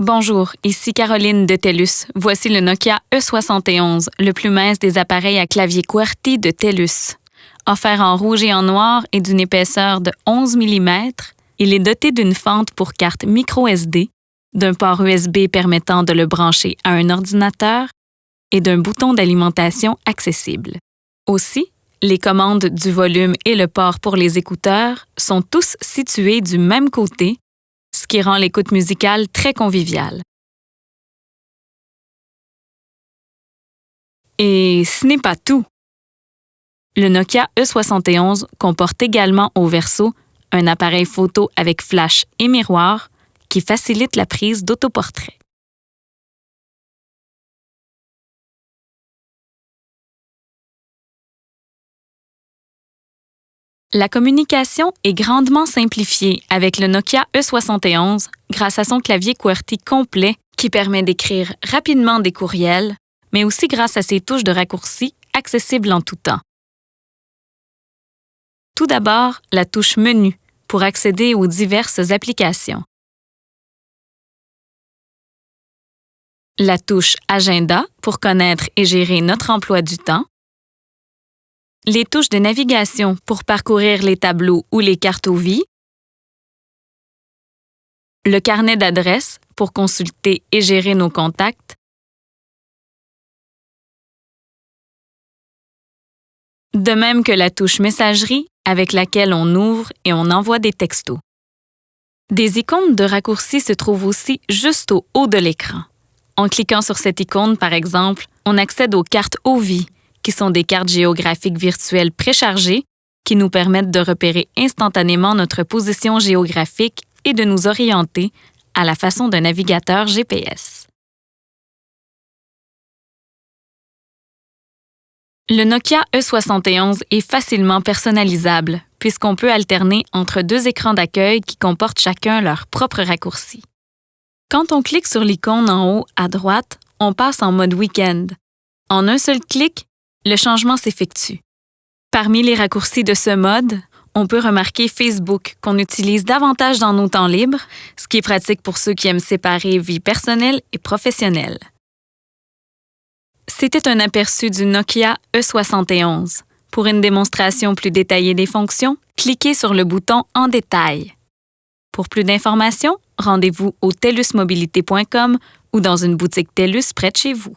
Bonjour, ici Caroline de TELUS. Voici le Nokia E71, le plus mince des appareils à clavier QWERTY de TELUS. Offert en rouge et en noir et d'une épaisseur de 11 mm, il est doté d'une fente pour carte micro-SD, d'un port USB permettant de le brancher à un ordinateur et d'un bouton d'alimentation accessible. Aussi, les commandes du volume et le port pour les écouteurs sont tous situés du même côté, ce qui rend l'écoute musicale très conviviale. Et ce n'est pas tout. Le Nokia E71 comporte également au verso un appareil photo avec flash et miroir qui facilite la prise d'autoportrait. La communication est grandement simplifiée avec le Nokia E71 grâce à son clavier QWERTY complet qui permet d'écrire rapidement des courriels, mais aussi grâce à ses touches de raccourci accessibles en tout temps. Tout d'abord, la touche Menu pour accéder aux diverses applications. La touche Agenda pour connaître et gérer notre emploi du temps. Les touches de navigation pour parcourir les tableaux ou les cartes aux vies. Le carnet d'adresses pour consulter et gérer nos contacts. De même que la touche Messagerie avec laquelle on ouvre et on envoie des textos. Des icônes de raccourcis se trouvent aussi juste au haut de l'écran. En cliquant sur cette icône, par exemple, on accède aux cartes OVI, qui sont des cartes géographiques virtuelles préchargées qui nous permettent de repérer instantanément notre position géographique et de nous orienter à la façon d'un navigateur GPS. Le Nokia E71 est facilement personnalisable puisqu'on peut alterner entre deux écrans d'accueil qui comportent chacun leur propre raccourci. Quand on clique sur l'icône en haut à droite, on passe en mode Week-end. En un seul clic, le changement s'effectue. Parmi les raccourcis de ce mode, on peut remarquer Facebook qu'on utilise davantage dans nos temps libres, ce qui est pratique pour ceux qui aiment séparer vie personnelle et professionnelle. C'était un aperçu du Nokia E71. Pour une démonstration plus détaillée des fonctions, cliquez sur le bouton En détail. Pour plus d'informations, rendez-vous au telusmobilité.com ou dans une boutique TELUS près de chez vous.